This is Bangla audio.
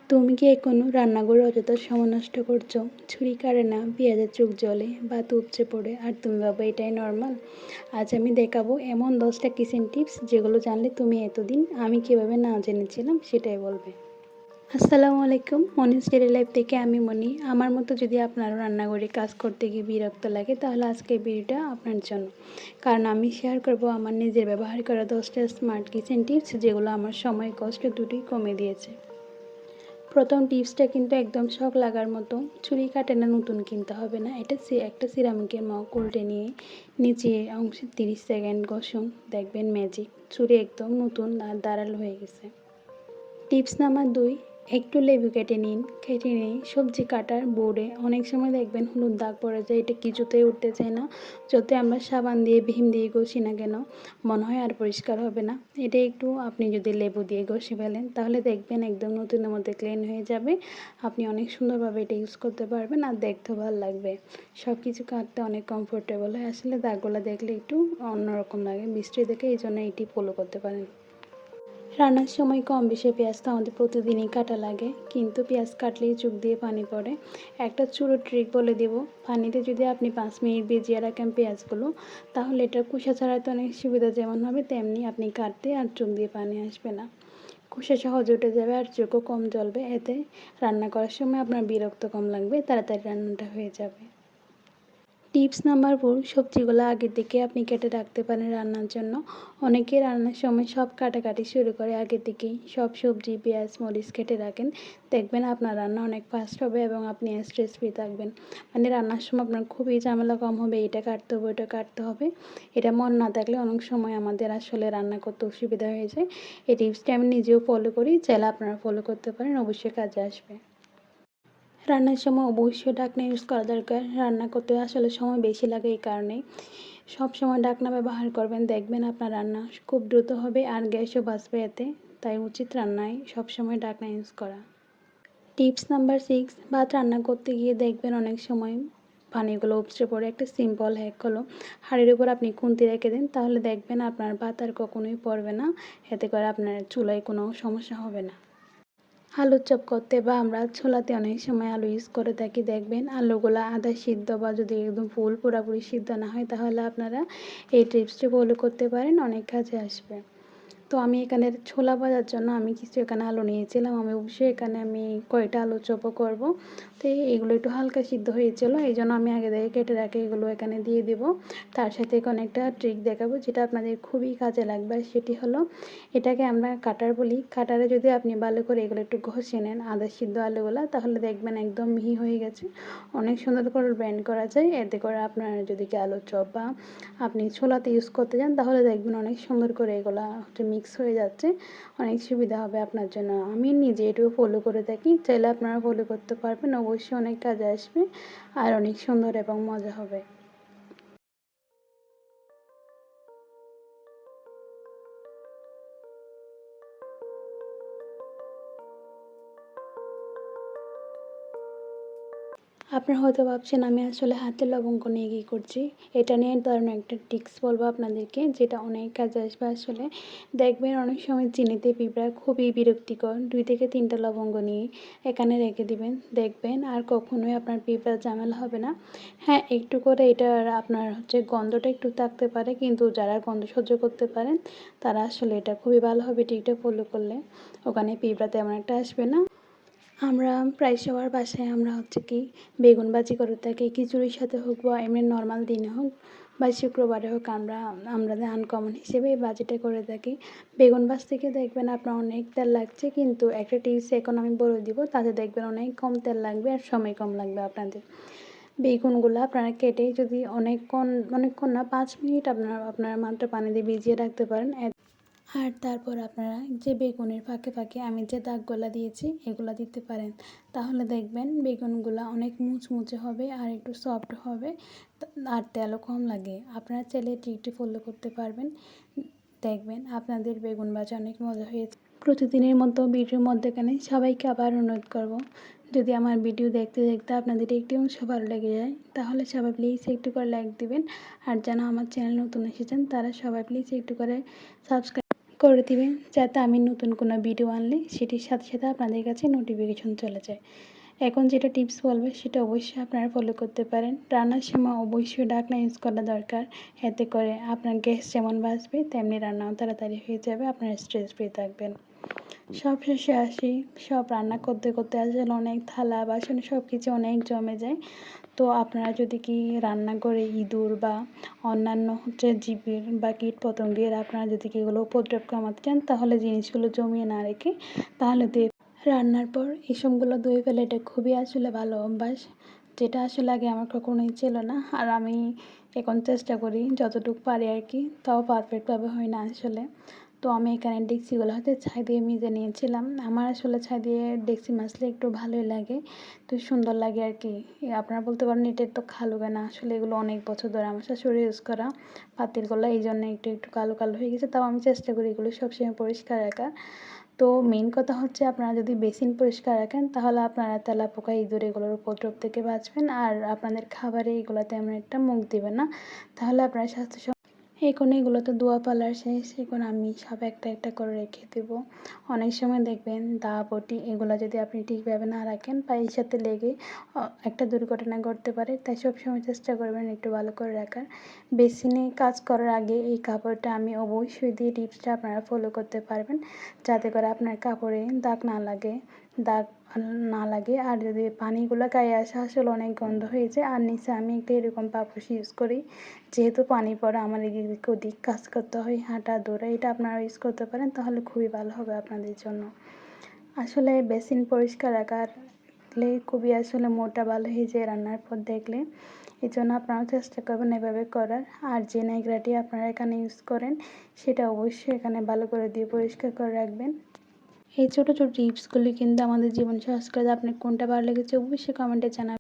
তুমি কি কোনো রান্নাঘরে অযথা সময় নষ্ট করছো? ছুরি কাটে না, পেঁয়াজের চোখ জ্বলে, ভাত উপচে পড়ে আর তুমি ভাবো এটাই নর্মাল? আজ আমি দেখাবো এমন 10টা কিচেন টিপস যেগুলো জানলে তুমি এতদিন আমি কিভাবে না জেনেছিলাম সেটাই বলবে। আসসালামু আলাইকুম, মনিস ডেইলি লাইফ থেকে আমি মনি। আমার মতো যদি আপনারও রান্নাঘরে কাজ করতে গিয়ে বিরক্ত লাগে তাহলে আজকের ভিডিওটা আপনার জন্য। কারণ আমি শেয়ার করব আমার নিজের ব্যবহার করা 10টা স্মার্ট কিচেন টিপস যেগুলো আমার সময় কষ্ট দুটোই কমে দিয়েছে। প্রথম টিপসটা কিন্তু একদম শখ লাগার মতো। ছুরি কাটে না, নতুন কিনতে হবে না। এটা একটা সিরামিকের মগ উল্টে নিয়ে নিচের অংশে 30 সেকেন্ড ঘষুন, দেখবেন ম্যাজিক। ছুরি একদম নতুন আর ধারালো হয়ে গেছে। টিপস নাম্বার 2, একটু লেবু কেটে নিয়ে সবজি কাটার বোর্ডে অনেক সময় দেখবেন হলুদ দাগ পড়ে যায়, এটা কিছুতেই উঠতে চায় না। যতই আমরা সাবান দিয়ে ভীম দিয়ে ঘষি না কেন মনে হয় আর পরিষ্কার হবে না। এটা একটু আপনি যদি লেবু দিয়ে ঘষে ফেলেন তাহলে দেখবেন একদম নতুনের মধ্যে ক্লিন হয়ে যাবে। আপনি অনেক সুন্দরভাবে এটা ইউজ করতে পারবেন আর দেখতেও ভালো লাগবে। সব কিছু কাটতে অনেক কমফোর্টেবল হয়। আসলে দাগগুলো দেখলে একটু অন্যরকম লাগে বৃষ্টি দেখে, এই জন্য এটি ফলো করতে পারেন। রান্নার সময় কম বেশি পেঁয়াজ তো আমাদের প্রতিদিনই কাটা লাগে, কিন্তু পেঁয়াজ কাটলেই চোখ দিয়ে পানি পড়ে। একটা ছোটো ট্রিক বলে দেব। পানিতে যদি আপনি 5 মিনিট ভিজিয়ে রাখেন পেঁয়াজগুলো, তাহলে এটা খোসা ছাড়াতে অনেক সুবিধা যেমন হবে, তেমনি আপনি কাটতে আর চোখ দিয়ে পানি আসবে না। খোসা সহজে উঠে যাবে আর চোখও কম জ্বলবে। এতে রান্না করার সময় আপনার বিরক্ত কম লাগবে, তাড়াতাড়ি রান্নাটা হয়ে যাবে। টিপস নাম্বার 4, সবজিগুলো আগে থেকে আপনি কেটে রাখতে পারেন রান্নার জন্য। অনেকে রান্নার সময় সব কাটাকাটি শুরু করে আগে থেকেই। সব সবজি, পেঁয়াজ, মরিচ কেটে রাখেন, দেখবেন আপনার রান্না অনেক ফাস্ট হবে এবং আপনি স্ট্রেস ফ্রি থাকবেন। মানে রান্নার সময় আপনার খুবই ঝামেলা কম হবে, এটা কাটতে হবে ওটা কাটতে হবে। এটা মন না থাকলে অনেক সময় আমাদের আসলে রান্না করতে অসুবিধা হয়ে যায়। এই টিপসটি আমি নিজেও ফলো করি, চাইলে আপনারা ফলো করতে পারেন, অবশ্যই কাজে আসবে। রান্নার সময় অবশ্যই ঢাকনা ইউজ করা দরকার। রান্না করতে আসলে সময় বেশি লাগে, এই কারণেই সব সময় ঢাকনা ব্যবহার করবেন, দেখবেন আপনার রান্না খুব দ্রুত হবে আর গ্যাসও বাঁচবে এতে। তাই উচিত রান্নায় সবসময় ঢাকনা ইউজ করা। টিপস নাম্বার 6, ভাত রান্না করতে গিয়ে দেখবেন অনেক সময় পানিগুলো উপচে পড়ে। একটা সিম্পল হ্যাক হলো, হাঁড়ির উপর আপনি খুন্তি রেখে দিন, তাহলে দেখবেন আপনার ভাত আর কখনোই পড়বে না। এতে করে আপনার চুলায় কোনো সমস্যা হবে না। আলুর চপ করতে বা আমরা ছোলাতে অনেক সময় আলু ইউজ করে থাকি, দেখবেন আলুগুলো আধা সিদ্ধ বা যদি একদম ফুল পুরোপুরি সিদ্ধ না হয় তাহলে আপনারা এই টিপসটি ফলো করতে পারেন, অনেক কাজে আসবে। তো আমি এখানে ছোলা ভাজার জন্য আমি কিছু এখানে আলু নিয়েছিলাম। আমি অবশ্যই এখানে আমি কয়টা আলু চপও করব। তো এগুলো একটু হালকা সিদ্ধ হয়েছিল, এই জন্য আমি আগে থেকে কেটে রাখি এগুলো এখানে দিয়ে দিব। তার সাথে এখন একটা ট্রিক দেখাবো যেটা আপনাদের খুবই কাজে লাগবে, সেটি হলো এটাকে আমরা কাটার বলি। কাটারে যদি আপনি ভালো করে এগুলো একটু ঘষে নেন আদা সিদ্ধ আলুগুলো, তাহলে দেখবেন একদম মিহি হয়ে গেছে। অনেক সুন্দর করে ব্লেন্ড করা যায়। এতে করে আপনার যদি কি আলুর চপ বা আপনি ছোলাতে ইউজ করতে চান তাহলে দেখবেন অনেক সুন্দর করে এগুলো মিক্স হয়ে যাচ্ছে, অনেক সুবিধা হবে আপনার জন্য। আমি নিজে এটাও ফলো করে থাকি, চাইলে আপনারা ফলো করতে পারবেন, অবশ্যই অনেক কাজে আসবে আর অনেক সুন্দর এবং মজা হবে। আপনারা হয়তো ভাবছেন আমি আসলে হাতের লবঙ্গ নিয়ে কী করছি। এটা নিয়ে দারুণ একটা টিপস বলবো আপনাদেরকে, যেটা অনেক কাজে আসবে। আসলে দেখবেন অনেক সময় চিনিতে পিঁপড়া খুবই বিরক্তিকর। 2 থেকে 3টা লবঙ্গ নিয়ে এখানে রেখে দিবেন, দেখবেন আর কখনোই আপনার পিঁপড়ার ঝামেলা হবে না। হ্যাঁ, একটু করে এটার আপনার গন্ধটা একটু থাকতে পারে, কিন্তু যারা গন্ধ সহ্য করতে পারেন তারা আসলে এটা খুবই ভালো হবে টিপটা ফলো করলে। ওখানে পিঁপড়া তেমন একটা আসবে না। আমরা প্রায় সবার বাসায় আমরা কি বেগুন ভাজি করে থাকি, খিচুড়ির সাথে হোক বা এমনি নর্মাল দিনে হোক বা শুক্রবারে হোক, আমরা আনকমন হিসেবে এই ভাজিটা করে থাকি। বেগুন ভাজতে গিয়ে দেখবেন আপনার অনেক তেল লাগছে, কিন্তু একটা টিপস এখন আমি বলে দিব, তাতে দেখবেন অনেক কম তেল লাগবে আর সময় কম লাগবে আপনাদের। বেগুনগুলো আপনারা কেটে যদি অনেকক্ষণ না 5 মিনিট আপনারা মাত্র পানি দিয়ে ভিজিয়ে রাখতে পারেন। আর তারপর আপনারা যে বেগুনের ফাঁকে ফাঁকে আমি যে দাগগুলা দিয়েছি এগুলো দিতে পারেন, তাহলে দেখবেন বেগুনগুলো অনেক মুচমুচে হবে আর একটু সফট হবে আর তেলও কম লাগে। আপনারা চাইলে ট্রিকটি ফলো করতে পারবেন, দেখবেন আপনাদের বেগুন ভাজা অনেক মজা হয়েছে। প্রতিদিনের মতো ভিডিওর মধ্যেখানে সবাইকে আবার অনুরোধ করব, যদি আমার ভিডিও দেখতে দেখতে আপনাদের একটি অংশ ভালো লেগে যায় তাহলে সবাই প্লিজ একটু করে লাইক দিবেন। আর যারা আমার চ্যানেল নতুন এসেছেন তারা সবাই প্লিজ একটু করে সাবস্ক্রাইব করে দিবেন, যাতে আমি নতুন কোনো ভিডিও আনলে সেটির সাথে সাথে আপনাদের কাছে নোটিফিকেশন চলে যায়। এখন যেটা টিপস বলবো সেটা অবশ্যই আপনারা ফলো করতে পারেন। রান্নার সময় অবশ্যই ঢাকনা ইউজ করা দরকার। এতে করে আপনার গ্যাস যেমন বাঁচবে তেমনি রান্নাও তাড়াতাড়ি হয়ে যাবে, আপনারা স্ট্রেস ফ্রি থাকবেন। সবশেষে আসি, সব রান্না করতে করতে আসলে অনেক থালা বাসন সব কিছু অনেক জমে যায়। তো আপনারা যদি কি রান্নাঘরে ইঁদুর বা অন্যান্য জীবের বা কীটপতঙ্গের আপনারা যদি কি এগুলো উপদ্রব কমাতে চান, তাহলে জিনিসগুলো জমিয়ে না রেখে তাহলে দিয়ে রান্নার পর এসবগুলো ধুয়ে ফেলে, এটা খুবই আসলে ভালো অভ্যাস, যেটা আসলে আগে আমার কখনোই ছিল না। আর আমি এখন চেষ্টা করি যতটুকু পারি আর কি, তাও পারফেক্টভাবে হয় না আসলে। তো আমি এখানে ডেকচিগুলো হাতে ছাই দিয়ে মেজে নিয়েছিলাম। আমার আসলে ছাই দিয়ে ডেকচি মাজলে একটু ভালোই লাগে, তো সুন্দর লাগে আর কি। আপনারা বলতে পারেন এটার তো কালো কেন, আসলে এগুলো অনেক বছর ধরে আমার শাশুড়ি ইউজ করা পাতিলগুলো, এই জন্য একটু একটু কালো কালো হয়ে গেছে। তাও আমি চেষ্টা করি এগুলো সবসময় পরিষ্কার রাখার। তো মেইন কথা হচ্ছে, আপনারা যদি বেসিন পরিষ্কার রাখেন তাহলে আপনারা তেলাপোকা ইঁদুর এগুলোর উপদ্রব থেকে বাঁচবেন, আর আপনাদের খাবারে এগুলো তেমন একটা মুখ দিবেন না, তাহলে আপনার স্বাস্থ্য। এখন এগুলো তো ধোয়া পালার শেষ, এখন আমি সব একটা একটা করে রেখে দেবো। অনেক সময় দেখবেন দা বটি এগুলো যদি আপনি ঠিকভাবে না রাখেন পায়ের সাথে লেগে একটা দুর্ঘটনা ঘটতে পারে, তাই সবসময় চেষ্টা করবেন একটু ভালো করে রাখার। বেসিনে কাজ করার আগে এই কাপড়টা আমি অবশ্যই দিয়ে টিপসটা আপনারা ফলো করতে পারবেন, যাতে করে আপনার কাপড়ে দাগ না লাগে। আর যদি পানিগুলো গায়ে আসে আসলে অনেক গন্ধ হয়ে যায়। আর নিচে আমি একটা এরকম পাপোশ ইউজ করি, যেহেতু পানি পড়ে আমার এদিক ওদিক কাজ করতে হয়, হাঁটা দৌড়া, এটা আপনারা ইউজ করতে পারেন, তাহলে খুবই ভালো হবে আপনাদের জন্য। আসলে বেসিন পরিষ্কার রাখলে খুবই আসলে মোটা ভালো হয়ে যায় রান্নার পর দেখলে, এই জন্য আপনারাও চেষ্টা করবেন এভাবে করার। আর যে ন্যাকড়াটি আপনারা এখানে ইউজ করেন সেটা অবশ্যই এখানে ভালো করে দিয়ে পরিষ্কার করে রাখবেন। এই ছোটো ছোটো টিপসগুলি কিন্তু আমাদের জীবন সহজ করে দেয়। আপনার কোনটা ভালো লেগেছে অবশ্যই কমেন্টে জানাবেন।